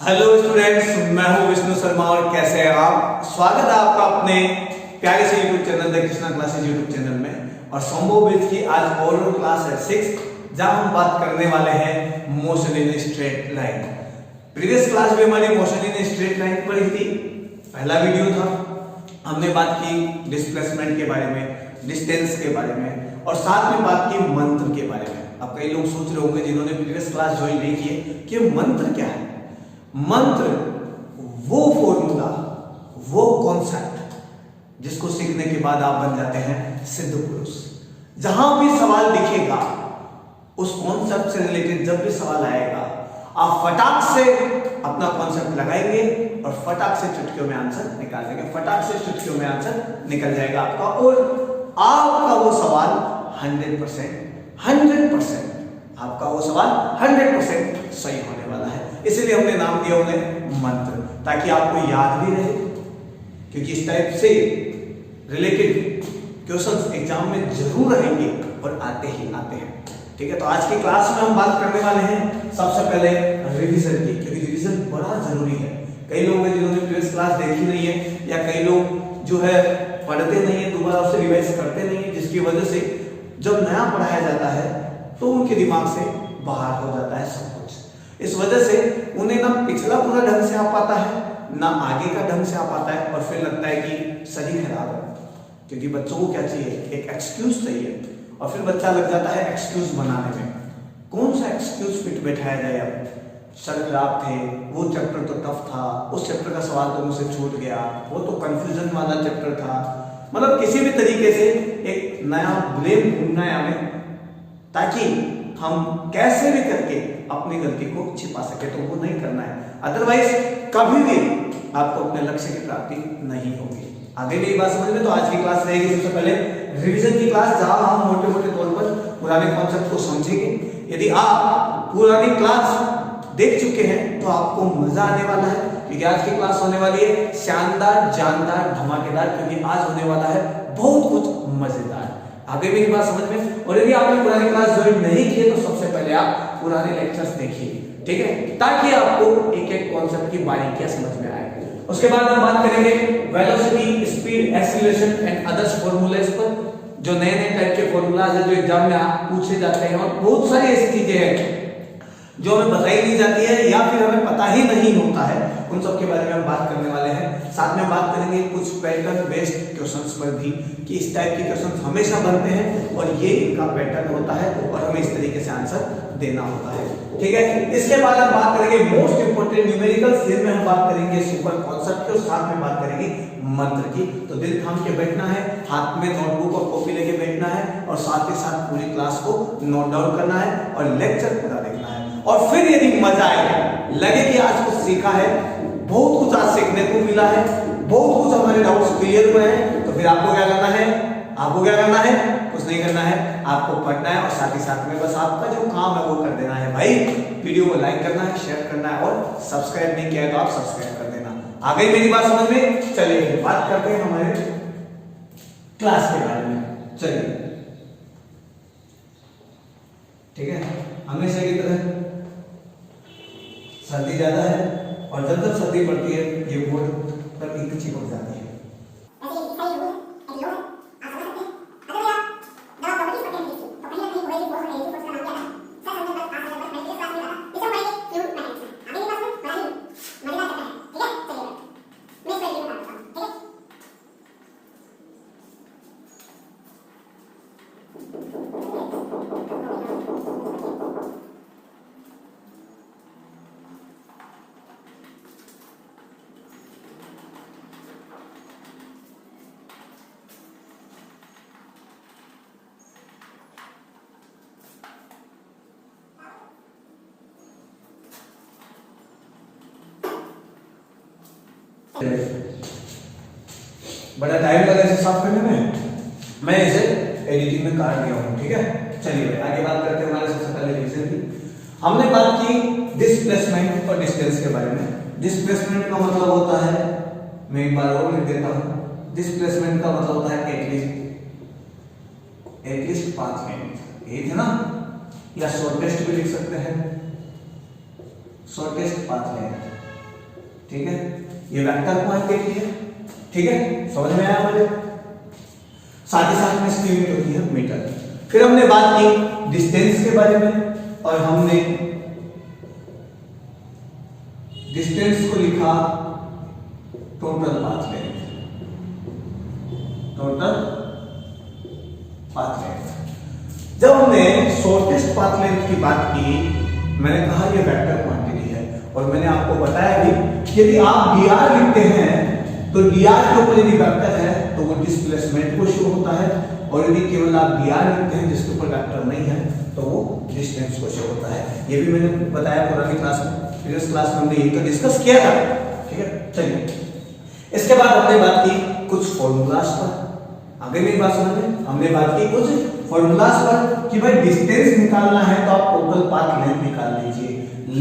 Hello students, मैं हूं विष्णु शर्मा और कैसे हैं आप। स्वागत है आपका अपने प्यारे से YouTube channel the Krishna classes YouTube channel में। और संभव बेच की आज ओरल क्लास है 6, जहां हम बात करने वाले हैं motion in straight line. Previous class में हमारी मोशन इन स्ट्रेट लाइन पढ़ी थी, पहला वीडियो था। हमने बात की डिस्प्लेसमेंट के बारे में, डिस्टेंस के बारे में और साथ में बात की मंत्र के बारे में। अब कई लोग सोच रहे होंगे जिन्होंने प्रीवियस क्लास ज्वाइन नहीं की है कि मंत्र क्या है। मंत्र वो फॉर्मूला, वो कॉन्सेप्ट जिसको सीखने के बाद आप बन जाते हैं सिद्ध पुरुष। जहां भी सवाल दिखेगा उस कॉन्सेप्ट से रिलेटेड जब भी सवाल आएगा, आप फटाक से अपना कॉन्सेप्ट लगाएंगे और फटाक से चुटकियों में आंसर निकाल देंगे। फटाक से चुटकियों में आंसर निकल जाएगा आपका और आपका वो सवाल 100% आपका वो सवाल 100% सही होने वाला है। इसीलिए हमने नाम दिया उन्हें मंत्र, ताकि आपको याद भी रहे, क्योंकि इस टाइप से रिलेटेड क्वेश्चंस एग्जाम में जरूर रहेंगे और आते ही आते हैं। ठीक है, तो आज की क्लास में हम बात करने वाले हैं सबसे पहले रिवीजन की, क्योंकि रिवीजन बड़ा जरूरी है। कई लोग हैं जिन्होंने प्रीवियस क्लास देखी नहीं है, या कई लोग जो है पढ़ते नहीं है, दोबारा उसे रिवाइज करते नहीं है, जिसकी वजह से जब नया पढ़ाया जाता है तो उनके दिमाग से बाहर हो जाता है सब कुछ। इस वजह से उन्हें ना पिछला पूरा ढंग से आ पाता है, ना आगे का ढंग से आ पाता है, और फिर लगता है कि सही खराब है। क्योंकि बच्चों को क्या चाहिए, एक एक्सक्यूज चाहिए, और फिर बच्चा लग जाता है एक्सक्यूज बनाने में। कौन सा एक्सक्यूज फिट बैठाया जाए। अब सर खराब थे, वो चैप्टर तो टफ था, उस चैप्टर का सवाल तो मुझसे छूट गया, वो तो कंफ्यूजन वाला चैप्टर था। मतलब किसी भी तरीके से एक नया ब्लेम ढूंढना है हमें, ताकि हम कैसे भी करके अपनी गलती को छिपा सके। तो वो नहीं करना है, अदरवाइज कभी भी आपको अपने लक्ष्य की प्राप्ति नहीं होगी। आगे मेरी बात समझ में, तो आज की क्लास रहेगी सबसे पहले रिवीजन की क्लास, जहां हम मोटे मोटे तौर पर पुराने कॉन्सेप्ट को समझेंगे। यदि आप पुरानी क्लास देख चुके हैं तो आपको मजा आने वाला है, क्योंकि आज की क्लास होने वाली है शानदार, जानदार, धमाकेदार, क्योंकि आज होने वाला है बहुत कुछ मजेदार। आगे मेरी बात समझ में। और यदि आपने पुरानी क्लास ज्वाइन नहीं की है तो सबसे पहले आप पुराने लेक्चर्स देखिए, ठीक है, ताकि आपको एक एक कॉन्सेप्ट की बारीकियां समझ में आए। उसके बाद हम बात करेंगे velocity, speed, acceleration and others formulas पर, जो नए नए टाइप के फॉर्मूलाज है जो एग्जाम में पूछे जाते हैं, और बहुत सारी ऐसी चीजें हैं जो हमें बताई नहीं जाती है या फिर हमें पता ही नहीं होता है। उन सब के बारे में हम बात करने वाले हैं। साथ में बात करेंगे कुछ पैटर्न बेस्ड क्वेश्चंस पर भी, कि इस टाइप के क्वेश्चंस हमेशा बनते हैं और ये इनका पैटर्न होता है और हमें इस तरीके से आंसर देना होता है। ठीक है, इसके बाद हम बात करेंगे मोस्ट इंपोर्टेंट न्यूमेरिकल्स, जिनमें हम बात करेंगे सुपर कॉन्सेप्ट के, और साथ में बात करेंगे मंत्र की। तो दिल थाम के बैठना है, हाथ में नोटबुक और कॉपी लेके बैठना है, और साथ ही साथ पूरी क्लास को नोट डाउन करना है और लेक्चर पूरा देखना है। और फिर यदि मजा आए, लगे कि आज कुछ सीखा है, बहुत कुछ आज सीखने को मिला है, बहुत कुछ हमारे डाउट्स क्लियर हुए हैं, तो फिर आपको क्या करना है, कुछ नहीं करना है, आपको पढ़ना है, और साथ ही साथ में बस आपका जो काम है वो कर देना है भाई। वीडियो को लाइक करना है, शेयर करना है, और सब्सक्राइब नहीं किया है तो आप सब्सक्राइब कर देना। आ गई मेरी बात समझ में। चलिए बात करते हैं हमारे क्लास के बारे में। चलिए, ठीक है, हमेशा की तरह सर्दी ज्यादा है, और जब जब सर्दी पड़ती है ये बोर्ड पर इंक चिपक जाती है। बड़ा टाइम लगा इसे साफ करने में, मैं इसे एडिटिंग में काट दिया हूं। ठीक है, चलिए आगे बात करते हैं हमारे सबसे पहले रिवीजन की। हमने बात की डिस्प्लेसमेंट और डिस्टेंस के बारे में। डिस्प्लेसमेंट का मतलब होता है, मैं एक बार और लिख देता हूं, डिस्प्लेसमेंट का मतलब होता है एटलीस्ट 5 मिनट, ये थे ना, या शॉर्टेस्ट भी लिख सकते हैं, शॉर्टेस्ट 5 मिनट। ठीक है, ये वेक्टर क्वांटिटी है, ठीक है, समझ में आया मुझे। साथ ही साथ में इसकी यूनिट होती है मीटर। फिर हमने बात की डिस्टेंस के बारे में और हमने डिस्टेंस को लिखा total path length, total path length. जब हमने शॉर्टेस्ट पाथ लेंथ की बात की, मैंने कहा ये वेक्टर क्वांटिटी है और मैंने आपको बताया भी कि यदि आप dr लिखते हैं तो dr के ऊपर यदि वेक्टर है तो वो डिस्प्लेसमेंट को शो होता है, और यदि केवल आप dr लिखते हैं जिसके ऊपर वेक्टर नहीं है तो वो डिस्टेंस को शो होता है। ये भी मैंने बताया पुरानी क्लास में, प्रीवियस क्लास में हमने ये तो डिस्कस किया था, ठीक है। चलिए इसके बाद हमने बात की कुछ फॉर्मूलाज पर। आगे मेरी बात समझ में, हमने बात की कुछ फॉर्मूलाज पर कि भाई डिस्टेंस निकालना है तो आप टोटल पाथ लेंथ निकाल लीजिए,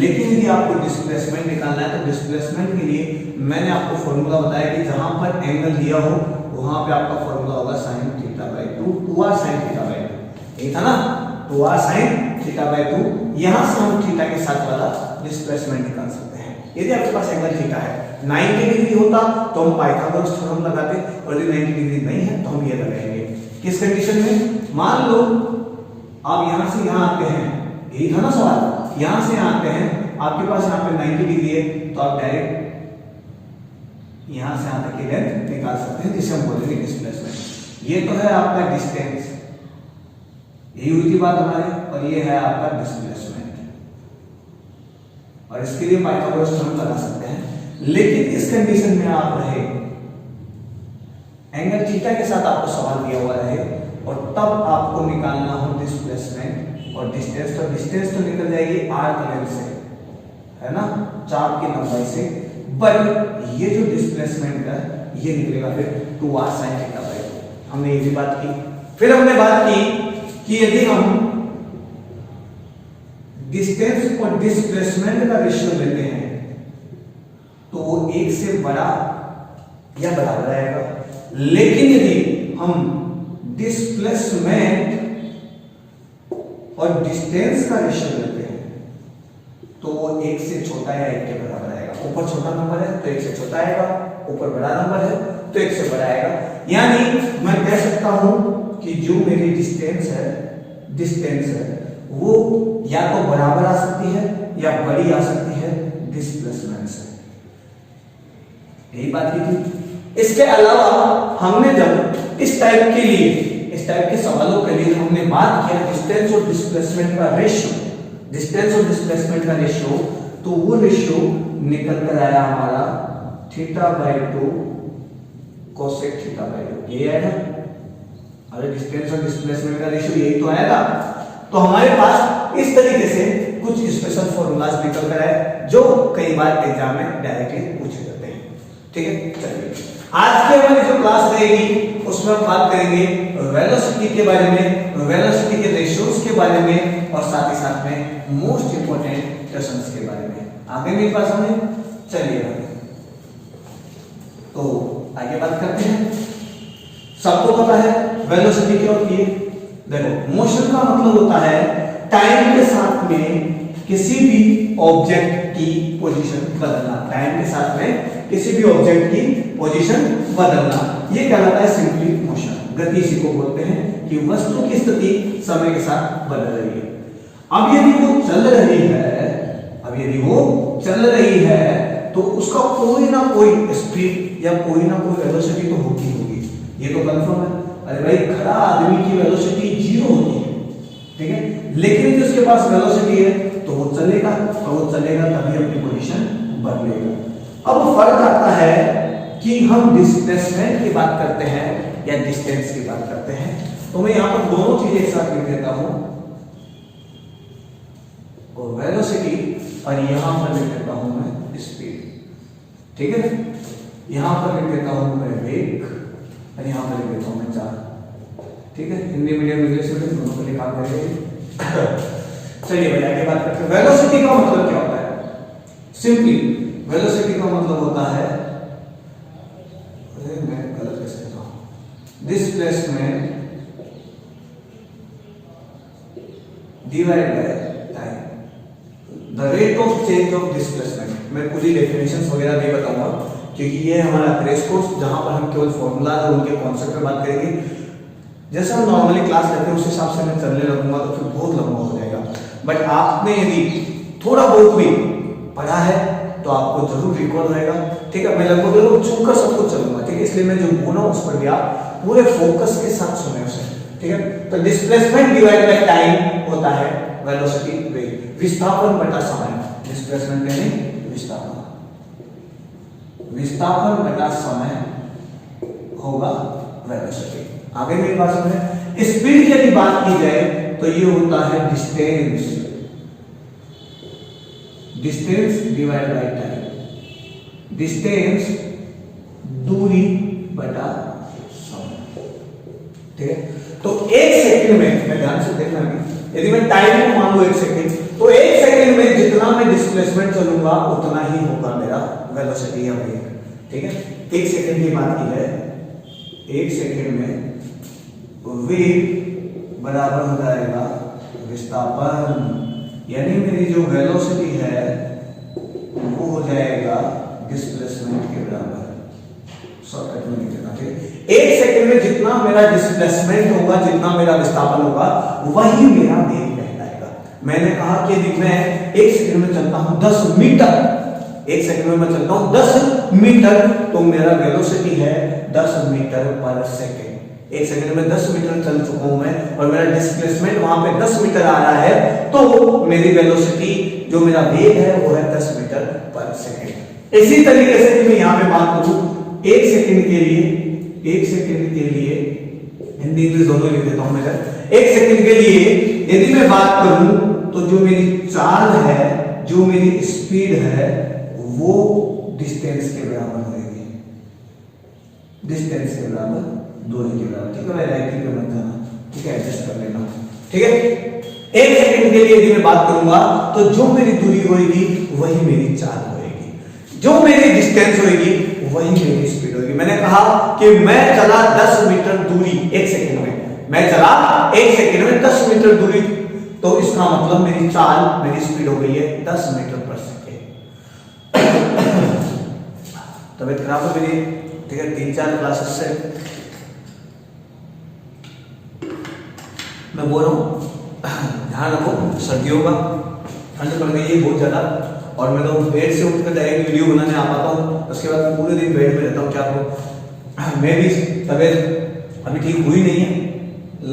लेकिन यदि आपको डिस्प्लेसमेंट निकालना है तो डिस्प्लेसमेंट के लिए मैंने आपको फॉर्मूला बताया कि जहां पर एंगल दिया हो वहां पे आपका फॉर्मूला होगा sin θ/2, 2r sin θ/2, यही था ना, 2r sin θ/2। यहां से हम थीटा के साथ वाला डिस्प्लेसमेंट निकाल सकते हैं। यदि आपके पास एंगल थीटा है 90 डिग्री होता तो हम पाइथागोरस थ्योरम लगाते, और यदि 90 डिग्री नहीं है तो हम ये लगाएंगे। किस कंडीशन में? मान लो आप यहां से यहां आते हैं, यही था ना सवाल, यहां से यहां आते हैं, आपके पास यहां पे 90 डिग्री है तो आप डायरेक्ट यहां से यहां तक की लेंथ निकाल सकते हैं, जिसे हम बोलेंगे डिस्प्लेसमेंट। ये तो है आपका डिस्टेंस, यही हुई थी बात हमारी, और ये है आपका डिस्प्लेसमेंट, और इसके लिए पाइथागोरस थ्योरम लगा सकते हैं। लेकिन इस कंडीशन में आप रहे एंगल थीटा के साथ आपको सवाल दिया हुआ रहे और तब आपको निकालना हो डिस्प्लेसमेंट और डिस्टेंस, तो डिस्टेंस तो निकल जाएगी आर्क लेंथ से, है ना, चाप की लंबाई से, बट ये जो डिस्प्लेसमेंट है ये निकलेगा फिर 2r sin θ/2। हमने ये भी बात की। फिर हमने बात की कि यदि हम डिस्टेंस और डिस्प्लेसमेंट का रेशियो लेते हैं तो वो 1 से बड़ा या बराबर आएगा, लेकिन यदि हम डिस्प्लेसमेंट और डिस्टेंस का रेशियो लेते हैं तो वो 1 से छोटा या 1 के बराबर आएगा। ऊपर छोटा नंबर है तो 1 से छोटा आएगा, ऊपर बड़ा नंबर है तो 1 से बड़ा आएगा। यानी मैं कह सकता हूं कि जो मेरी डिस्टेंस है वो या तो बराबर आ सकती है या बड़ी आ सकती है डिस्प्लेसमेंट से, यही बात की थी। इसके अलावा हमने जब इस टाइप के सवालों के लिए हमने बात किया डिस्टेंस और डिस्प्लेसमेंट का रेशियो, डिस्टेंस और डिस्प्लेसमेंट का रेशियो, तो वो रेशियो निकल कर आया हमारा θ/2 cosec θ/2, ये है ना। अरे डिस्टेंस और डिस्प्लेसमेंट का रेशियो यही तो आएगा। तो हमारे पास इस तरीके से कुछ स्पेशल फॉर्मूलाज निकल कर आए जो कई बार एग्जाम में डायरेक्टली पूछे जाते हैं, ठीक है। चलिए आज की हमारी जो क्लास रहेगी उसमें हम बात करेंगे वेलोसिटी के बारे में, वेलोसिटी के रेशियोज के बारे में, और साथ ही साथ में मोस्ट इंपोर्टेंट क्वेश्चंस के बारे में। आगे मेरी बात समझे, चलिए तो आगे बात करते हैं। सबको पता है वेलोसिटी क्या होती है। देखो मोशन का मतलब होता है टाइम के साथ में किसी भी ऑब्जेक्ट की पोजीशन बदलना, टाइम के साथ में किसी भी ऑब्जेक्ट की पोजीशन बदलना, ये कहलाता है सिंपली मोशन। गति इसी को बोलते हैं कि वस्तु की स्थिति समय के साथ बदल रही है। अब यदि वो चल रही है तो उसका कोई ना कोई स्पीड या कोई ना कोई वेलोसिटी तो होगी, ये तो कंफर्म है। अरे भाई खड़ा आदमी की वेलोसिटी 0 होती है, ठीक है, लेकिन यदि उसके पास वेलोसिटी है तो वो चलेगा, तभी अपनी पोजीशन बदलेगा। अब फर्क आता है कि हम डिस्प्लेसमेंट की बात करते हैं या डिस्टेंस की बात करते हैं। तो मैं यहां पर दोनों चीजें एक साथ लिख देता हूं, और वेलोसिटी, और यहां पर लिख देता हूं मैं स्पीड, ठीक है। यहां पर लिख देता हूं मैं वेग, और यहां पर लिख देता हूं मैं चार्ज, ठीक है। हिंदी मीडियम इंग्लिश मीडियम दोनों के लिए काम करेंगे। चलिए भाई आगे बात करते हैं। वेलोसिटी का मतलब क्या होता है? सिंपली वेलोसिटी का मतलब होता है, मैं गलत कैसे लिखा हूं, displacement divide by time, the rate of change of displacement. मैं पूरी डेफिनेशंस वगैरह नहीं बताऊंगा, क्योंकि ये हमारा क्रेश कोर्स जहां पर हम केवल फॉर्मूला और उनके कॉन्सेप्ट पे बात करेंगे। जैसे हम नॉर्मली क्लास लेते हैं उस हिसाब से मैं चलने लगूंगा तो फिर बहुत लंबा हो जाएगा। बट आपने यदि थोड़ा बहुत भी पढ़ा है तो आपको जरूर रिकॉल रहेगा, ठीक है। मैं लगभग छूकर सब कुछ चलूंगा, ठीक है। इसलिए मैं जो बोला उस पर भी आप पूरे फोकस के साथ सुने उसे, ठीक है। तो डिस्प्लेसमेंट डिवाइड बाय टाइम होता है वेलोसिटी वेग, विस्थापन बटा समय। डिस्प्लेसमेंट यानी विस्थापन, विस्थापन बटा समय होगा वेलोसिटी। आगे मेरी बात समझे। स्पीड की यदि बात की जाए तो ये होता है distance, distance divide by time, distance दूरी बटा समय, ठीक है। तो एक सेकंड में, मैं ध्यान से देखना भी, यदि मैं टाइम को मान लो 1 सेकंड, तो 1 सेकंड में जितना मैं डिस्प्लेसमेंट चलूंगा उतना ही होगा मेरा वेलोसिटी या वेग, ठीक है। 1 सेकंड की बात की जाए, 1 सेकंड में वेग बराबर हो जाएगा विस्थापन, यानी मेरी जो वेलोसिटी है वो हो जाएगा डिस्प्लेसमेंट के बराबर। शॉर्टकट में लिख देना, ठीक है। 1 सेकंड में जितना मेरा डिस्प्लेसमेंट होगा, जितना मेरा विस्थापन होगा, वही मेरा वेग कहलाएगा। मैंने कहा कि यदि मैं 1 सेकंड में चलता हूं 10 मीटर, 1 सेकंड में मैं चलता हूं 10 मीटर, तो मेरा वेलोसिटी है 10 मीटर पर सेकंड। 1 सेकंड में 10 मीटर चल चुका हूं मैं और मेरा डिस्प्लेसमेंट वहां पे 10 मीटर आ रहा है, तो मेरी वेलोसिटी जो मेरा वेग है वो है 10 मीटर पर सेकंड। इसी तरीके से मैं यहां पे बात करूं 1 सेकंड के लिए, 1 सेकंड के लिए हिंदी इंग्लिश दोनों लिख देता हूं मैं। 1 सेकंड के लिए यदि मैं बात करूं तो जो मेरी चाल है, जो मेरी स्पीड है, वो डिस्टेंस के बराबर होगी, डिस्टेंस के बराबर, दूरी के बराबर, ठीक है। मैं राइटिंग पे मत जाना, ठीक है, एडजस्ट कर लेना, ठीक है। 1 सेकंड के लिए यदि मैं बात करूंगा तो जो मेरी दूरी होगी वही मेरी चाल होगी, जो मेरी डिस्टेंस होगी वही मेरी स्पीड होगी। मैंने कहा कि मैं चला 10 मीटर दूरी 1 सेकंड में, मैं चला 1 सेकंड में 10 मीटर दूरी, तो इसका मतलब मेरी चाल, मेरी स्पीड हो गई है 10 मीटर पर सेकंड। तबीयत खराब है मेरी, ठीक है। 3-4 क्लासेस से मैं बोल रहा हूँ, ध्यान रखो, सर्दियों का ठंड पड़ गई है बहुत ज्यादा, और मैं तो बेड से उठकर डायरेक्ट वीडियो बनाने आ पाता हूँ, उसके बाद मैं पूरे दिन बेड में रहता हूँ। क्या करूँ, मैं भी तबीयत अभी ठीक हुई नहीं है,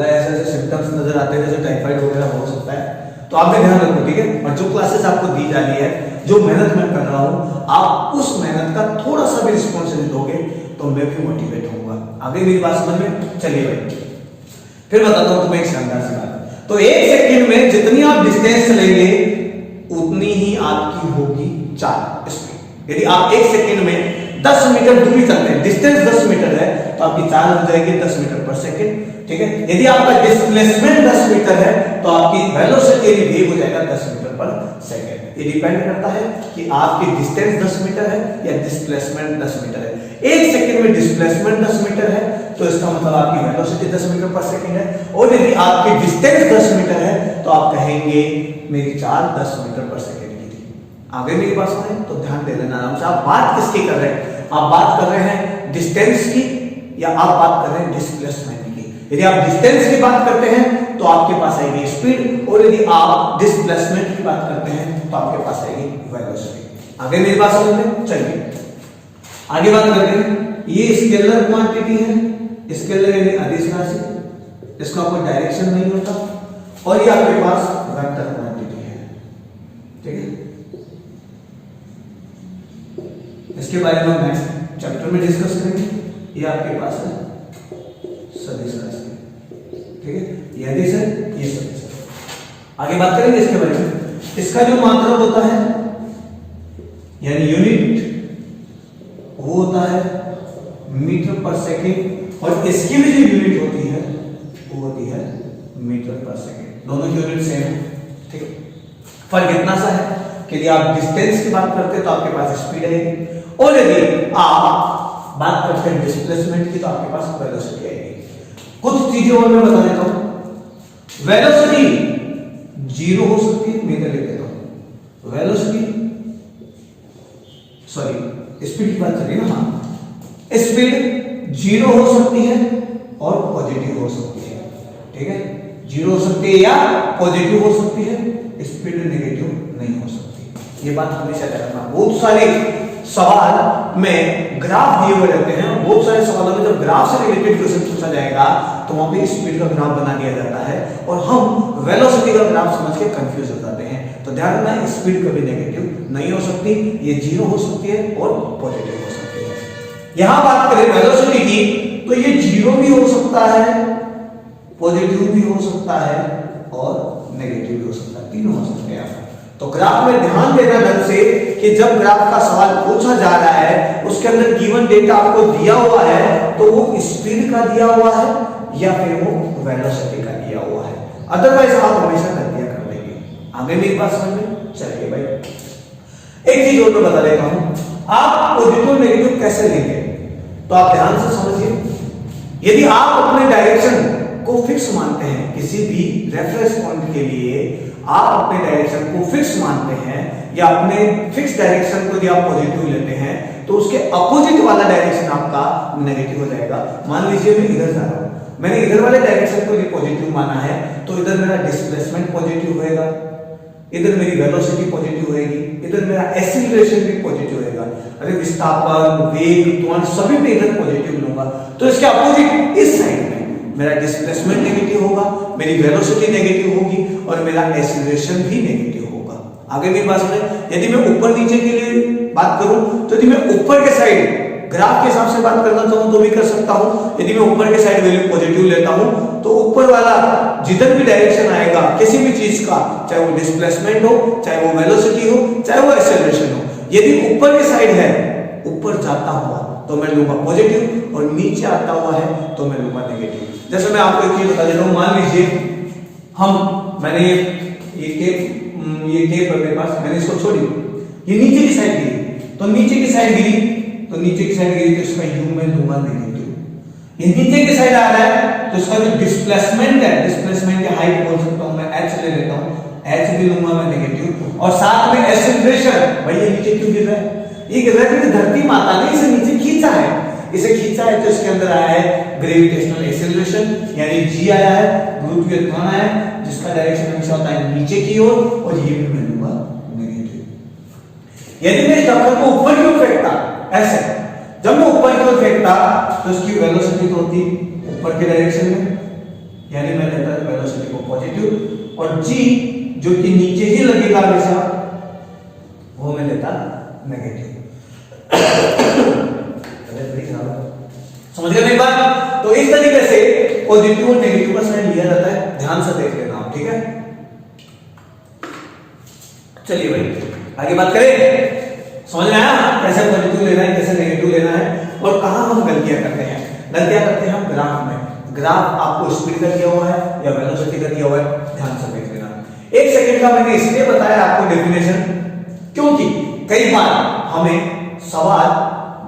ऐसे ऐसे सिम्टम्स नजर आते हैं जैसे टाइफाइड वगैरह हो सकता है, तो आप भी ध्यान रखो, ठीक है। और जो क्लासेस आपको दी जा रही है, जो मेहनत मैं कर रहा हूँ, आप उस मेहनत का थोड़ा सा भी रिस्पॉन्स दोगे तो मैं भी मोटिवेट होऊंगा। आगे मेरी बात समझ में चलिए भाई, फिर बताता हूँ तुम्हें एक शानदार सी बात। तो 1 सेकंड में जितनी आप डिस्टेंस चलेंगे उतनी ही आपकी होगी चाल, स्पीड। यदि आप 1 सेकंड में 10 मीटर दूरी चलते हैं, डिस्टेंस 10 मीटर है, तो आपकी चाल हो जाएगी 10 मीटर पर सेकंड, ठीक है। यदि आपका डिस्प्लेसमेंट 10 मीटर है तो आपकी वेलोसिटी वेग हो जाएगा 10 मीटर पर सेकंड। ये डिपेंड करता है कि आपकी डिस्टेंस 10 मीटर है या डिस्प्लेसमेंट 10 मीटर है। 1 सेकंड में डिस्प्लेसमेंट 10 मीटर है तो इसका मतलब आपकी वेलोसिटी 10 मीटर पर सेकंड है, और यदि आपकी डिस्टेंस 10 मीटर है तो आप कहेंगे मेरी चाल 10 मीटर पर सेकंड की थी। आगे मेरी बात सुने तो ध्यान दे लेना आराम से। आप बात किसकी कर रहे हैं, आप बात कर रहे हैं डिस्टेंस की या आप बात कर रहे हैं डिस्प्लेसमेंट की। यदि आप डिस्टेंस की बात करते हैं तो आपके पास आएगी स्पीड, और यदि आप डिस्प्लेसमेंट की बात करते हैं तो आपके पास आएगी वेलोसिटी। आगे मेरी बात समझ में चलिए, आगे बात करते हैं। ये स्केलर क्वांटिटी है, स्केलर यानी अदिश राशि, इसका कोई डायरेक्शन नहीं होता, और ये आपके पास वेक्टर क्वांटिटी है, ठीक है। इसके बारे में नेक्स्ट चैप्टर में डिस्कस करेंगे। ये आपके पास है सदिश राशि, ठीक है, ये अदिश है, ये सदिश है। आगे बात करेंगे इसके बारे में। इसका जो मात्रा होता है यानी यूनिट, वो होता है मीटर पर सेकंड, और इसकी भी जो यूनिट होती है वो होती है मीटर पर सेकंड। दोनों की यूनिट सेम है, ठीक है। फर्क इतना सा है कि यदि आप डिस्टेंस की बात करते हैं तो आपके पास स्पीड आएगी, और यदि आप बात करते हैं डिस्प्लेसमेंट की तो आपके पास वेलोसिटी आएगी। कुछ चीजें और मैं बता देता हूं। वेलोसिटी 0 हो सकती है, मैं लिख देता हूं वेलोसिटी सॉरी स्पीड की बात करें ना, हाँ स्पीड जीरो हो सकती है और पॉजिटिव हो सकती है, ठीक है, जीरो हो सकती है या पॉजिटिव हो सकती है, स्पीड नेगेटिव नहीं हो सकती। ये बात हमेशा ध्यान रखना। बहुत सारे सवाल में ग्राफ दिए हुए रहते हैं, बहुत सारे सवालों में जब ग्राफ से रिलेटेड क्वेश्चन पूछा जाएगा तो वहां पे स्पीड का ग्राफ बना दिया जाता है और हम वेलोसिटी का ग्राफ समझ के कंफ्यूज हो जाते हैं। तो ध्यान रखना, स्पीड कभी नेगेटिव नहीं हो सकती, ये जीरो हो सकती है और पॉजिटिव हो सकती है। यहां बात करें वेलोसिटी की तो ये जीरो भी हो सकता है, पॉजिटिव भी हो सकता है और नेगेटिव भी हो सकता है, तीनों हो सकते हैं। तो ग्राफ में ध्यान देना ढंग से कि जब ग्राफ का सवाल पूछा जा रहा है उसके अंदर गिवन डेटा आपको दिया हुआ है तो वो स्पीड का दिया हुआ है या फिर वो वेलोसिटी का दिया हुआ है, अदरवाइज आप हमेशा गलतियां कर लेंगे। आगे मेरी बात समझ में चलिए भाई, एक चीज और मैं बता देता हूं, आप पॉजिटिव नेगेटिव कैसे लेंगे तो आप ध्यान से समझिए। यदि आप अपने डायरेक्शन को फिक्स मानते हैं, किसी भी रेफरेंस पॉइंट के लिए आप अपने डायरेक्शन को फिक्स मानते हैं या अपने फिक्स डायरेक्शन को यदि आप पॉजिटिव लेते हैं तो उसके अपोजिट वाला डायरेक्शन आपका नेगेटिव हो जाएगा। मान लीजिए मैं इधर जा रहा हूं, मैंने इधर वाले डायरेक्शन को यदि पॉजिटिव माना है तो इधर मेरा डिस्प्लेसमेंट पॉजिटिव होएगा, इधर मेरी वेलोसिटी पॉजिटिव होएगी, इधर मेरा एक्सीलरेशन भी पॉजिटिव होएगा। अरे विस्थापन, वेग, त्वरण सभी पे इधर पॉजिटिव लूंगा तो इसके अपोजिट इस साइड में मेरा डिस्प्लेसमेंट नेगेटिव होगा, मेरी वेलोसिटी नेगेटिव होगी और मेरा एक्सीलरेशन भी नेगेटिव होगा। आगे मेरी बात सुने, यदि मैं ऊपर नीचे के लिए बात करूं तो यदि मैं ऊपर के साइड ग्राफ के हिसाब से बात करना चाहूं तो भी कर सकता हूं। यदि मैं ऊपर के साइड वैल्यू पॉजिटिव लेता हूं तो ऊपर वाला जिधर भी डायरेक्शन आएगा किसी भी चीज का, चाहे वो डिस्प्लेसमेंट हो, चाहे वो वेलोसिटी हो, चाहे वो एक्सेलरेशन हो, यदि ऊपर के साइड है, ऊपर जाता हुआ तो मैं लूंगा पॉजिटिव और नीचे आता हुआ है तो मैं लूंगा नेगेटिव। जैसे मैं आपको एक चीज बता देता हूं, मान लीजिए मैंने ये टेप मेरे पास, मैंने इसको छोड़ी, ये नीचे की साइड गिरी तो नीचे की साइड गिरी तो इसका यू मैं लूंगा नेगेटिव। ये नीचे की साइड आ रहा है तो इसका जो डिस्प्लेसमेंट है, डिस्प्लेसमेंट की हाइट बोल सकता हूं मैं, h ले लेता हूं, h भी लूंगा मैं नेगेटिव। और साथ में एक्सेलरेशन, भाई ये नीचे क्यों गिर रहा है, ये गिर रहा है क्योंकि धरती माता ने इसे नीचे खींचा है, इसे खींचा है तो इसके अंदर आया है ग्रेविटेशनल एक्सेलरेशन यानी g आया है, गुरुत्वीय त्वरण आया है जिसका डायरेक्शन हमेशा होता है नीचे की ओर और ये भी मैं लूंगा नेगेटिव। यदि मैं इस धक्का को ऊपर की ओर फेंकता ऐसे, जब मैं ऊपर की ओर फेंकता तो इसकी वेलोसिटी तो होती ऊपर के डायरेक्शन में, यानी मैं लेता वेलोसिटी को पॉजिटिव और g जो कि नीचे ही लगेगा हमेशा वो मैं लेता नेगेटिव। समझ गए मेरी बात? तो इस तरीके से पॉजिटिव और नेगेटिव का साइन लिया जाता है, ध्यान से देख लेना आप, ठीक है। चलिए भाई आगे बात करें, समझ में आया कैसे पॉजिटिव लेना है, कैसे नेगेटिव लेना है और कहां हम गलतियां करते हैं। गलतियां करते हैं हम ग्राफ में। ग्राफ आपको स्पीड का दिया हुआ है या वेलोसिटी का दिया हुआ है, ध्यान से देख लेना। एक सेकंड का मैंने इसलिए बताया आपको डेफिनेशन, क्योंकि कई बार हमें सवाल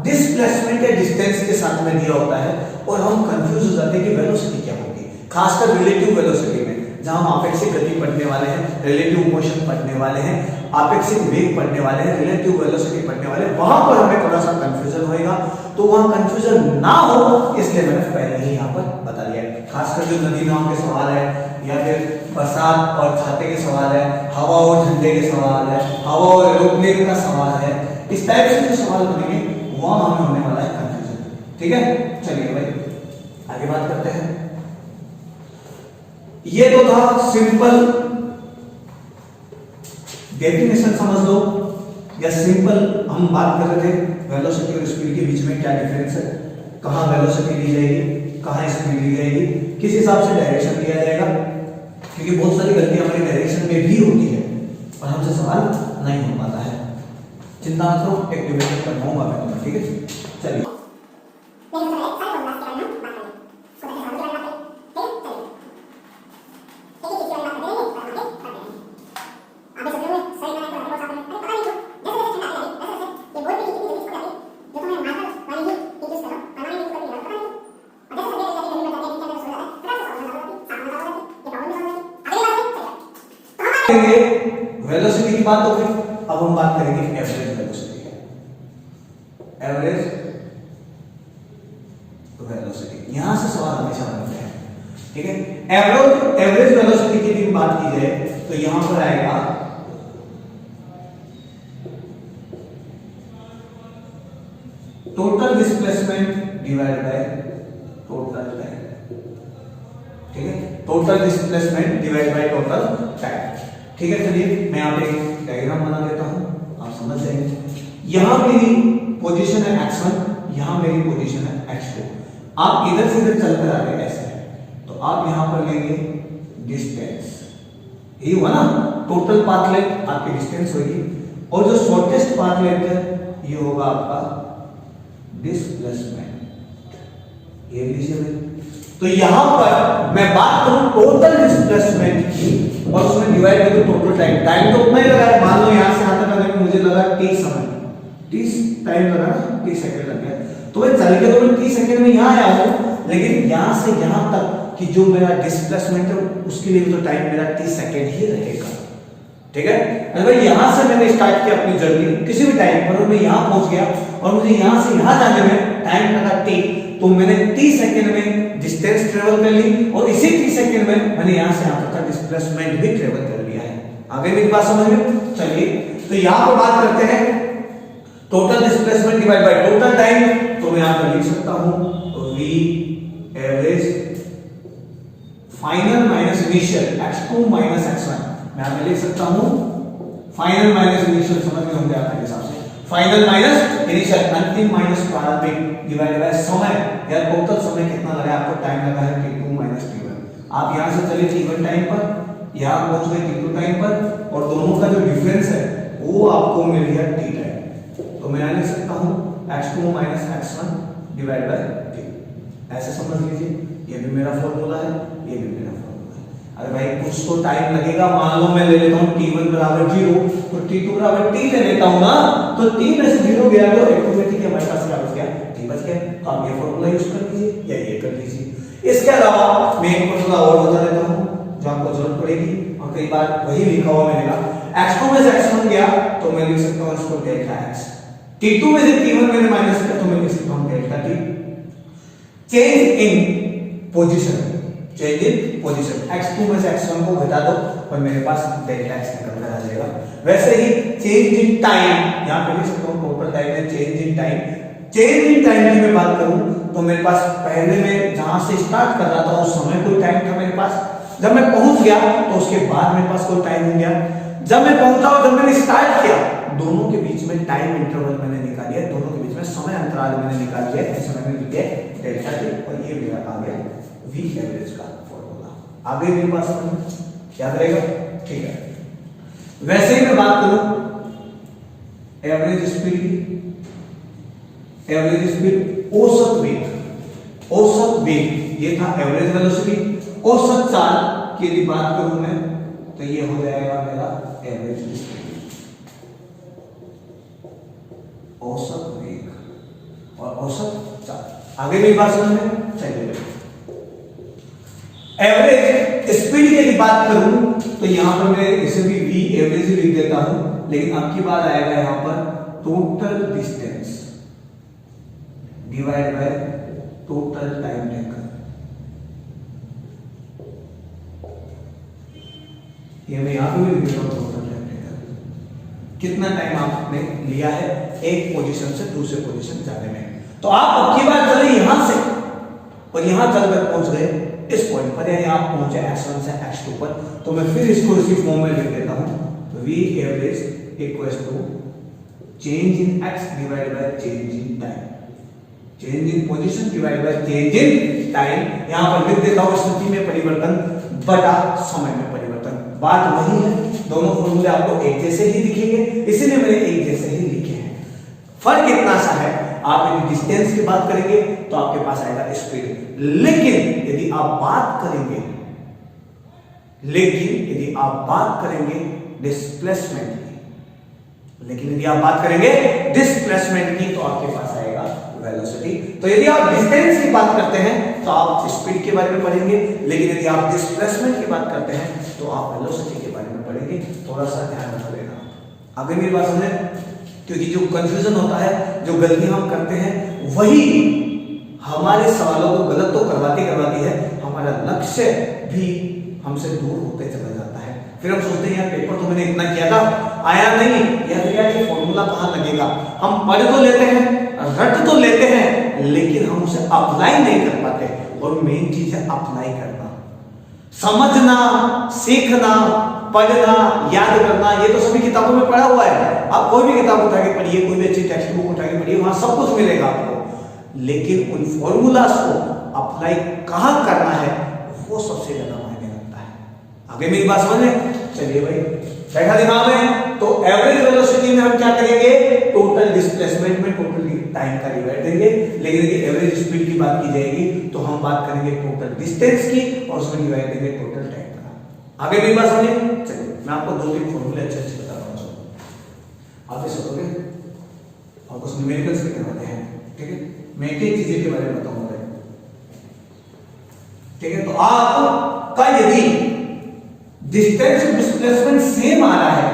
डिस्प्लेसमेंट या डिस्टेंस के साथ में दिया होता है और हम कंफ्यूज हो जाते हैं कि वेलोसिटी क्या होगी, खासकर रिलेटिव वेलोसिटी में जहां हम आपेक्षिक गति पढ़ने वाले हैं, रिलेटिव मोशन पढ़ने वाले हैं, आपेक्षिक वेग पढ़ने वाले हैं, रिलेटिव वेलोसिटी पढ़ने वाले हैं, वहां पर हमें थोड़ा सा कंफ्यूजन होएगा। तो वहां कंफ्यूजन ना हो इसलिए मैंने पहले ही यहां पर बता दिया है। खासकर जो नदी नाव के सवाल है या फिर बरसात और छाते के सवाल है, हवा और झंडे के सवाल है, हवा और एरोप्लेन का सवाल है, इस टाइप से जो सवाल बनेंगे वहां हमें होने वाला है कंफ्यूजन, ठीक है। चलिए भाई आगे बात करते हैं। ये तो था सिंपल डेफिनेशन, समझ लो, या सिंपल हम बात कर रहे थे वेलोसिटी और स्पीड के बीच में क्या डिफरेंस है, कहां वेलोसिटी ली जाएगी, कहां स्पीड ली जाएगी, किस हिसाब से डायरेक्शन लिया जाएगा, क्योंकि बहुत सारी गलतियां हमारी डायरेक्शन में भी होती है और हमसे सवाल नहीं हो पाता है। चिंता मत करो, एक डिबेट करवाऊंगा मैं तुम्हें, ठीक है। चलिए वेलोसिटी की बात हो गई, अब हम बात करेंगे एवरेज वेलोसिटी की। एवरेज वेलोसिटी की भी बात की जाए तो यहां पर आएगा total displacement divide by total time. ठीक है, total displacement divide by total time. ठीक है, चलिए मैं यहां पे एक डायग्राम बना देता हूं, आप समझ जाएंगे। यहां मेरी पोजीशन है x1, यहां मेरी पोजीशन है x2। आप इधर से इधर चलकर आ गए ऐसे, तो आप यहां पर लेंगे डिस्टेंस, ये हुआ ना टोटल पाथ लेंथ आपकी डिस्टेंस होगी, और जो शॉर्टेस्ट पाथ लेंथ है ये होगा आपका डिस्प्लेसमेंट, ये लीजिए। तो यहां पर मैं बात करूं टोटल डिस्प्लेसमेंट की और उसमें डिवाइड करूं टोटल टाइम। टाइम तो उतना ही लगा है, मान लो यहां से यहां तक आने में मुझे लगा t समय, t टाइम लगा ना, t सेकंड लग गया, तो मैं चल के तो मैं 30 सेकंड में यहां आया हूं, लेकिन यहां से यहां तक कि जो मेरा डिस्प्लेसमेंट है उसके लिए तो टाइम मेरा 30 सेकंड ही रहेगा। ठीक है, अगर यहां से मैंने स्टार्ट किया अपनी जर्नी किसी भी टाइम पर और मैं यहां पहुंच गया और मुझे यहां से यहां जाने में टाइम लगा t, तो मैंने 30 सेकंड में डिस्टेंस ट्रेवल कर ली और इसी 30 सेकंड में मैंने यहां से यहां तक का डिस्प्लेसमेंट भी ट्रेवल कर लिया है। आगे मेरी बात समझ में? चलिए, तो यहां पर बात करते हैं total displacement divide by total time. तो मैं यहां पर लिख सकता हूं v average final minus initial x2 minus x1। मैं यहां पे लिख सकता हूं फाइनल माइनस इनिशियल, समझ में होंगे आपके हिसाब से, फाइनल माइनस इनिशियल, अंतिम माइनस प्रारंभिक डिवाइड बाय समय, या टोटल समय कितना लगा आपको, टाइम लगा है t2 माइनस t1। आप यहां से चले t1 टाइम पर, यहां पहुंच गए t2 टाइम पर, और दोनों का जो डिफरेंस है वो आपको मिल गया t टाइम। तो मैं यहां लिख सकता हूं x2 minus x1 divide by t। ऐसे समझ लीजिए, ये भी मेरा फॉर्मूला है, ये भी मेरा फॉर्मूला है। अरे भाई कुछ तो टाइम लगेगा, मान लो मैं ले लेता हूं t1 बराबर 0, तो t2 बराबर t ले लेता हूं ना, तो t में से 0 गया तो ऑटोमेटिकली हमारे पास क्या बच गया, t बच गया। तो आप ये फॉर्मूला यूज कर लीजिए या ये कर लीजिए। इसके अलावा मैं एक फॉर्मूला और बता देता हूं जो आपको जरूरत पड़ेगी, और कई बार वही लिखा हुआ मिलेगा। x2 में से x1 गया तो मैं लिख सकता हूं इसको डेल्टा x, t2 में से t1 मैंने माइनस किया तो मैं लिख सकता हूं delta t। Change in position, change in position, x2 में से x1 को घटा दो और मेरे पास डेल्टा x निकल कर आ जाएगा। वैसे ही चेंज इन टाइम, यहां पे लिख सकता हूं टोटल टाइम है change in time. Change in time की मैं बात करूं तो मेरे पास पहले में जहां से स्टार्ट कर रहा था उस समय कोई टाइम था मेरे पास, जब मैं पहुंच गया तो उसके बाद मेरे पास कोई टाइम हो गया, जब मैं पहुंचा और जब मैंने स्टार्ट किया दोनों के बीच में टाइम इंटरवल मैंने निकाल लिया, दोनों के बीच में समय अंतराल मैंने निकाल लिया, इसे मैंने लिया डेल्टा t, और ये मेरा आ गया v एवरेज का फॉर्मूला। आगे मेरे पास याद रहेगा? ठीक है। वैसे ही मैं बात करूं एवरेज स्पीड की, एवरेज स्पीड औसत वेग, औसत वेग ये था एवरेज वेलोसिटी। औसत चाल की यदि बात करूं मैं तो ये हो जाएगा मेरा एवरेज स्पीड, औसत वेग और औसत चाल। आगे मेरी बात समझ में? चलिए, एवरेज स्पीड की यदि बात करूं तो यहां पर मैं इसे भी v एवरेज ही लिख देता हूं, लेकिन अब की बात आएगा यहां पर total distance divide by total time taken. ये मैं यहां पे भी लिख देता हूं टोटल टाइम टेकन, कितना टाइम आपने लिया है एक पोजीशन से दूसरे पोजीशन जाने में। तो आप अब की बात चले यहां से और यहां चलकर पहुंच गए इस पॉइंट पर, यानी आप पहुंचे x1 से x2 पर, तो मैं फिर इसको इसी फॉर्म में लिख देता हूं v average equals to change in x divided by change in time, change in position divided by change in time. यहां पर लिख देता हूं स्थिति में परिवर्तन बटा समय में परिवर्तन। बात वही है, दोनों फॉर्मूले आपको एक जैसे ही दिखेंगे, इसीलिए मैंने एक जैसे ही लिखे हैं। फर्क इतना सा है, आप यदि डिस्टेंस की बात करेंगे तो आपके पास आएगा स्पीड, लेकिन यदि आप बात करेंगे डिस्प्लेसमेंट की, लेकिन यदि आप बात करेंगे डिस्प्लेसमेंट की तो आपके पास आएगा वेलोसिटी। तो यदि आप डिस्टेंस की बात करते हैं तो आप स्पीड के बारे में पढ़ेंगे, लेकिन यदि आप डिस्प्लेसमेंट की बात करते हैं तो आप वेलोसिटी के बारे में पढ़ेंगे। थोड़ा सा ध्यान रख लेना। आगे मेरी बात समझे? क्योंकि जो कंफ्यूजन होता है, जो गलती हम करते हैं, वही हमारे सवालों को गलत तो करवाती है, हमारे हमारा लक्ष्य भी हमसे दूर होते चला जाता है। फिर हम सोचते हैं यार पेपर तो मैंने इतना किया था, आया नहीं, ये फॉर्मूला कहाँ लगेगा। हम पढ़ तो लेते हैं, रट तो लेते हैं, लेकिन हम उसे अप्लाई नहीं कर पाते। और मेन चीज है अप्लाई करना, समझना, सीखना, पढ़ना, याद करना। ये तो सभी किताबों में पढ़ा हुआ है। आप कोई भी किताब उठा के पढ़िए, कोई भी अच्छी टेक्स्ट बुक उठा के पढ़िए, वहां सब कुछ मिलेगा आपको। लेकिन उन फॉर्मूलाज को अप्लाई कहां करना है, वो सबसे ज्यादा मायने रखता है। आगे मेरी बात समझ में? चलिए भाई, बैठा दिमाग में। तो एवरेज वेलोसिटी में हम क्या करेंगे, टोटल डिस्प्लेसमेंट में टोटल टाइम का डिवाइड देंगे। लेकिन यदि एवरेज स्पीड की बात की जाएगी तो हम बात करेंगे टोटल डिस्टेंस की, और उसमें डिवाइड देंगे टोटल टाइम का। आगे मेरी बात समझिए। चलिए मैं आपको 2-3 फॉर्मूले अच्छे अच्छे बता रहा हूं, आप इसे सोचोगे और कुछ न्यूमेरिकल्स भी करवाते हैं। ठीक है, मैं एक एक चीज के बारे में बताऊंगा। ठीक है, तो आपका यदि डिस्टेंस डिस्प्लेसमेंट सेम आ रहा है,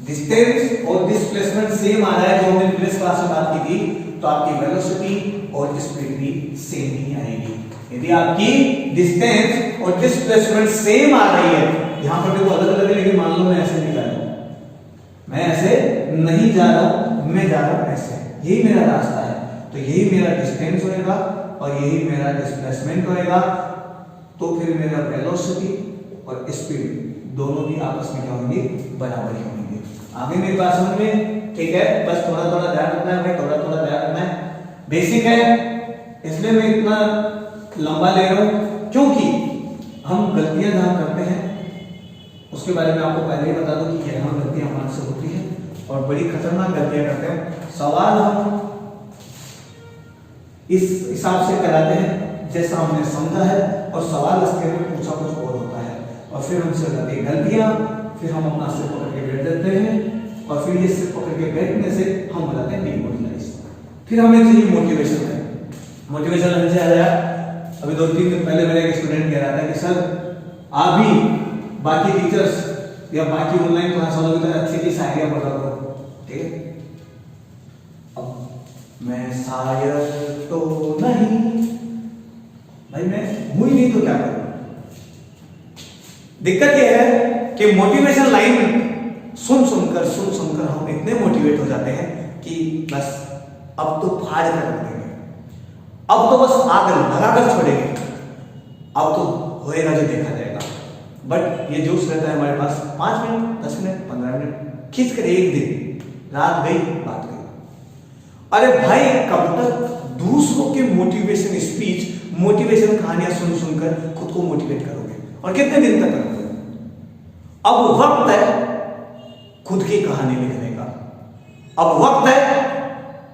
डिस्टेंस और डिस्प्लेसमेंट सेम आ रहा है, जो हमने प्रीवियस क्लास में बात की थी, तो आपकी वेलोसिटी और स्पीड भी सेम ही आएगी। यदि आपकी डिस्टेंस और डिस्प्लेसमेंट सेम आ रही है, यहां पर देखो अलग अलग है, लेकिन मान लो मैं ऐसे नहीं जा रहा हूं, मैं ऐसे नहीं जा रहा हूं, मैं जा रहा हूं ऐसे, यही मेरा रास्ता है, तो यही मेरा डिस्टेंस होएगा और यही मेरा डिस्प्लेसमेंट होएगा। तो फिर मेरा वेलोसिटी और स्पीड दोनों भी आपस में क्या होंगे, बराबर ही होंगे। आगे मेरी बात समझ में? ठीक है, बस थोड़ा थोड़ा ध्यान रखना है भाई, थोड़ा थोड़ा ध्यान रखना है। बेसिक है, इसलिए मैं इतना लंबा ले रहा हूं, क्योंकि हम गलतियां जहां करते हैं उसके बारे में आपको पहले ही बता दूं कि यहां गलतियां हमारे से होती हैं और बड़ी खतरनाक गलतियां करते हैं। सवाल हम इस हिसाब से कराते हैं जैसा हमने समझा है, और सवाल इसके में पूछा कुछ और होता है, और फिर हमसे होती है गलतियां, फिर हम अपना सिर पकड़ के बैठ जाते हैं, और फिर ये सिर पकड़ के बैठने से हम हो जाते हैं डिमोटिवेट। फिर हमें चाहिए मोटिवेशन है। मोटिवेशन लेने से आया, अभी 2-3 दिन पहले मेरा एक स्टूडेंट कह रहा था कि सर आप भी बाकी टीचर्स या बाकी ऑनलाइन क्लास वालों की तरह अच्छी अच्छी शायरियां पढ़ा करो। ठीक है, मैं शायर तो नहीं भाई, मैं हूं ही नहीं तो क्या करूं। दिक्कत यह है कि मोटिवेशन लाइन सुन सुनकर हम इतने मोटिवेट हो जाते हैं कि बस अब तो फाड़ कर रख देंगे, अब तो बस आग लगाकर छोड़ेंगे, अब तो होएगा जो देखा जाएगा। बट ये जोश रहता है हमारे पास 5 मिनट, 10 मिनट, 15 मिनट, खींच कर एक दिन, रात गई बात गई। अरे भाई, कब तक दूसरों के मोटिवेशन स्पीच, मोटिवेशन कहानियां सुनकर खुद को मोटिवेट करोगे, और कितने दिन तक करोगे? अब वक्त है खुद की कहानी लिखने का, अब वक्त है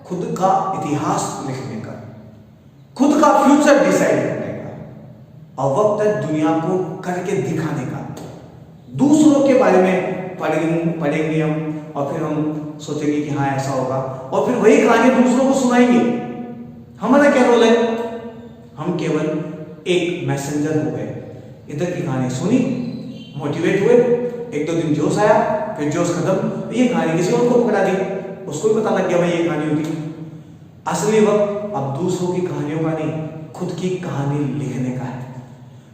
खुद का इतिहास लिखने का, खुद का फ्यूचर डिसाइड करने का, और वक्त है दुनिया को करके दिखाने का। दूसरों के बारे में पढ़ेंगे हम, और फिर हम सोचेंगे कि हाँ ऐसा होगा, और फिर वही कहानी दूसरों को सुनाएंगे। हमारा क्या रोल है? हम केवल एक मैसेंजर हो गए, इधर की कहानी सुनी, मोटिवेट हुए, 1-2 दिन जोश आया, फिर जोश खत्म, ये कहानी किसी और को पकड़ा दी, उसको भी पता लग गया भाई ये कहानी होती। असली वक्त अब दूसरों की कहानियों का नहीं, खुद की कहानी लिखने का है।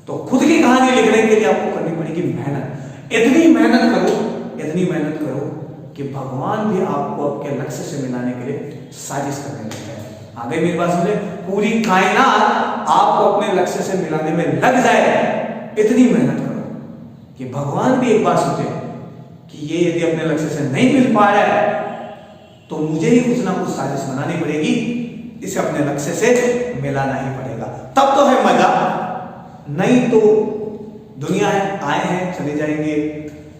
तो खुद की कहानी लिखने के लिए आपको करनी पड़ेगी मेहनत। इतनी मेहनत करो कि भगवान भी आपको आपके लक्ष्य से मिलाने के लिए साजिश करने लगता है। आगे मेरी बात समझे? पूरी कायनात आपको अपने लक्ष्य से मिलाने में लग जाए, इतनी मेहनत करो कि भगवान भी एक बार सोचे कि ये यदि अपने लक्ष्य से नहीं मिल पा रहा है तो मुझे ही कुछ ना कुछ साजिश बनानी पड़ेगी, इसे अपने लक्ष्य से मिलाना ही पड़ेगा, तब तो है मजा। नहीं तो दुनिया है, आए हैं चले जाएंगे,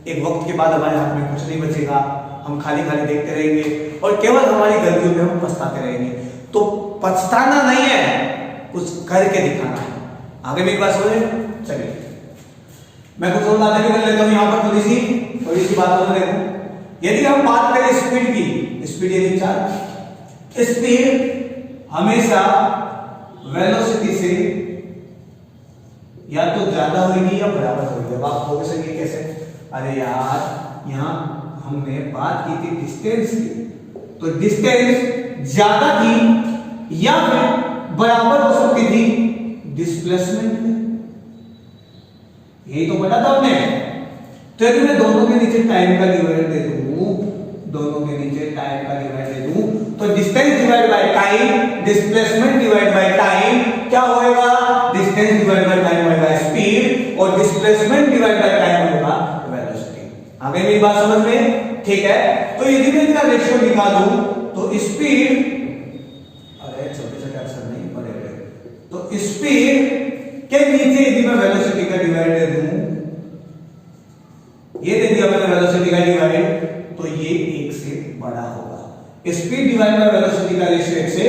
एक वक्त के बाद हमारे हाथ में कुछ नहीं बचेगा, हम खाली खाली देखते रहेंगे और केवल हमारी गलतियों पे हम पछताते रहेंगे। तो पछताना नहीं है, कुछ करके दिखाना है। आगे मेरी बात समझे? चलिए मैं कुछ और बातें भी कर लेता हूं यहां पर, थोड़ी सी बात और देखो। यदि हम बात करें स्पीड की, स्पीड यदि चार्ज, स्पीड हमेशा वेलोसिटी से या तो ज्यादा होगी या बराबर होगी। अब आप बोल सकेंगे कैसे? अरे यार यहां हमने बात की थी डिस्टेंस की, तो डिस्टेंस ज्यादा थी या फिर बराबर हो सकती थी डिस्प्लेसमेंट में। यही तो पढ़ा था हमने। तो यदि मैं दोनों के नीचे टाइम का डिवाइड दे दूं, दोनों के नीचे टाइम का डिवाइड दे दूं, तो distance divide by time, displacement divide by time क्या होएगा? डिस्टेंस डिवाइड बाय टाइम होएगा स्पीड, और डिस्प्लेसमेंट डिवाइड बाय टाइम होगा वेलोसिटी। आ गई मेरी बात समझ में? ठीक है। तो यदि मैं इसका रेशियो निकालूं तो स्पीड, अरे छोटे छोटे अक्षर नहीं बड़े बड़े, तो स्पीड के नीचे यदि मैं वेलोसिटी का डिवाइड दे दूं, ये दे दिया मैंने वेलोसिटी का डिवाइड, तो ये 1 से बड़ा होगा। स्पीड डिवाइड बाय वेलोसिटी का रेशियो 1 से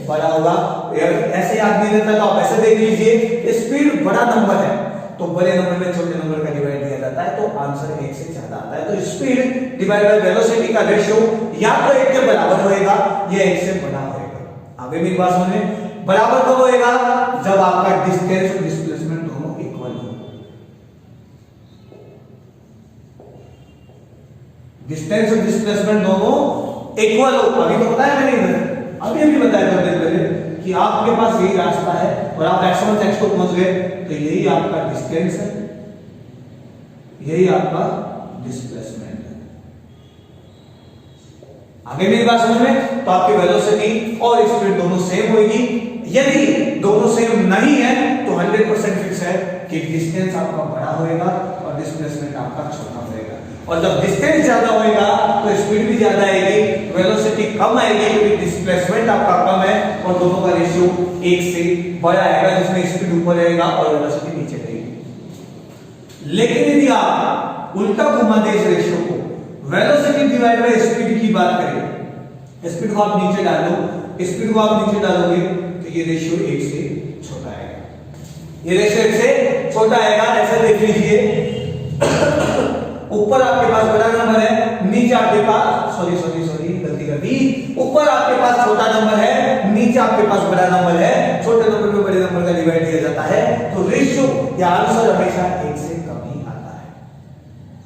बड़ा होगा। ऐसे याद नहीं रहता तो आप ऐसे देख लीजिए, स्पीड बड़ा नंबर है तो बड़े नंबर में छोटे नंबर का डिवाइड दिया जाता है, तो आंसर 1 से ज्यादा आता है। तो स्पीड डिवाइड बाय वेलोसिटी का रेशियो या तो 1 के बराबर होएगा या 1 से बड़ा होएगा। आगे मेरी बात समझ में? बराबर कब होएगा? जब आपका डिस्टेंस और डिस्प्लेसमेंट दोनों इक्वल हो। डिस्टेंस और डिस्प्लेसमेंट दोनों इक्वल हो। अभी तो बताया मैंने इधर, अभी बताया थोड़ी देर पहले कि आपके पास यही रास्ता है और आप x1 से x2 पहुंच गए, तो यही आपका डिस्टेंस है, यही आपका डिस्प्लेसमेंट है। आगे मेरी बात समझ में? तो आपकी वेलोसिटी और स्पीड दोनों सेम होगी। यदि दोनों सेम नहीं है तो 100% फिक्स है कि डिस्टेंस आपका बड़ा होएगा और डिस्प्लेसमेंट आपका छोटा होएगा। और जब डिस्टेंस ज्यादा होएगा तो स्पीड भी ज्यादा आएगी, वेलोसिटी कम आएगी क्योंकि डिस्प्लेसमेंट आपका कम है, और दोनों का रेशियो 1 से बड़ा आएगा, जिसमें स्पीड ऊपर रहेगा और वेलोसिटी नीचे रहेगी। लेकिन यदि आप उल्टा घुमा दे इस रेशियो को, वेलोसिटी डिवाइड बाय स्पीड की बात करें, स्पीड को आप नीचे डाल दो, स्पीड को आप नीचे डालोगे तो ये रेशियो 1 से छोटा आएगा, ये रेशियो 1 से छोटा आएगा। ऐसा देख लीजिए, ऊपर आपके पास बड़ा नंबर है, नीचे आपके पास गलती, ऊपर आपके पास छोटा नंबर है, नीचे आपके पास बड़ा नंबर है, छोटे नंबर में बड़े नंबर का डिवाइड दिया जाता है, तो रेशियो या आंसर हमेशा 1 से कम ही आता है।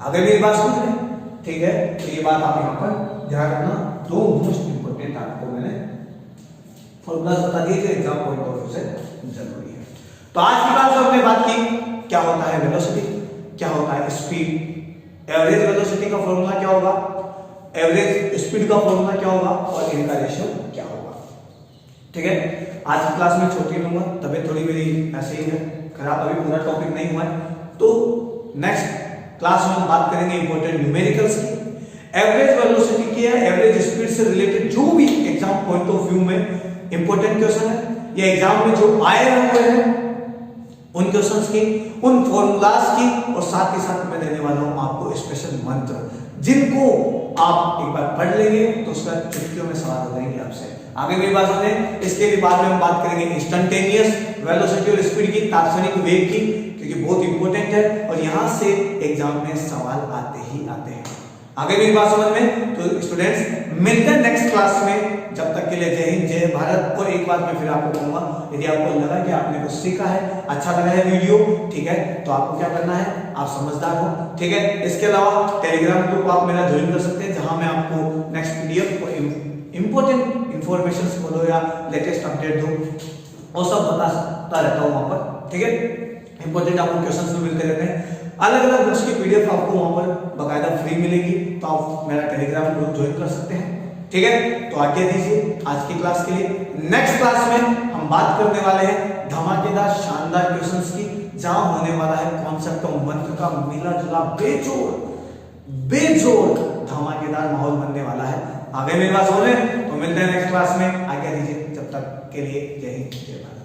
आगे मेरी बात समझ रहे? ठीक है। तो ये बात आप यहां पर ध्यान रखना। दो मोस्ट इंपोर्टेंट आपको मैंने फॉर्मूला बता दिए थे, एग्जाम पॉइंट ऑफ व्यू से जरूरी है। तो आज की क्लास में हमने बात की क्या होता है वेलोसिटी, क्या होता है स्पीड, एवरेज वेलोसिटी का फॉर्मूला क्या होगा, एवरेज स्पीड का फॉर्मूला क्या होगा, और इनका रेशियो क्या होगा। ठीक है। आज की क्लास में छोटी लूंगा, तबीयत थोड़ी मेरी ऐसे ही है खराब, अभी पूरा टॉपिक नहीं हुआ है। तो नेक्स्ट क्लास में हम बात करेंगे इंपॉर्टेंट न्यूमेरिकल्स की, एवरेज वेलोसिटी की है, एवरेज स्पीड से रिलेटेड जो भी एग्जाम पॉइंट ऑफ व्यू में इंपॉर्टेंट क्वेश्चन है या एग्जाम में जो आए हुए हैं उन क्वेश्चंस की, उन फॉर्मूलाज की, और साथ ही साथ मैं देने वाला हूं आपको स्पेशल मंत्र, जिनको आप एक बार पढ़ लेंगे तो उसका चुटकियों में सवाल हो जाएंगे आपसे। आगे मेरी बात सुने, इसके भी बाद में हम बात करेंगे इंस्टेंटेनियस वेलोसिटी और स्पीड की, तात्क्षणिक वेग की, क्योंकि बहुत इंपॉर्टेंट है और यहां से एग्जाम में सवाल आते ही आते हैं। आगे मेरी बात समझ में? तो स्टूडेंट्स मिलते हैं नेक्स्ट क्लास में, जब तक के लिए जय हिंद जय भारत। और एक बात मैं फिर आपको कहूंगा, यदि आपको लगा कि आपने कुछ सीखा है, अच्छा लगा है वीडियो, ठीक है, तो आपको क्या करना है, आप समझदार हो, ठीक है। इसके अलावा टेलीग्राम ग्रुप आप मेरा ज्वाइन कर सकते हैं, जहां मैं आपको नेक्स्ट पीडीएफ और इंपॉर्टेंट इंफॉर्मेशन बोलो या लेटेस्ट अपडेट दूं और सब बताता रहता हूं वहां पर, ठीक है। इंपॉर्टेंट आपको क्वेश्चंस भी मिलते रहते हैं, अलग अलग बुक्स की पीडीएफ आपको वहां पर बकायदा फ्री मिलेगी, तो आप मेरा टेलीग्राम ग्रुप ज्वाइन कर सकते हैं, ठीक है। तो आज्ञा दीजिए आज की क्लास के लिए। नेक्स्ट क्लास में हम बात करने वाले हैं धमाकेदार शानदार क्वेश्चंस की, जहां होने वाला है कॉन्सेप्ट ऑफ मंत्र का मिला जुला बेजोड़ धमाकेदार माहौल बनने वाला है। आगे मेरी बात हो रहे, तो मिलते हैं नेक्स्ट क्लास में, आज्ञा दीजिए, जब तक के लिए जय हिंद जय भारत।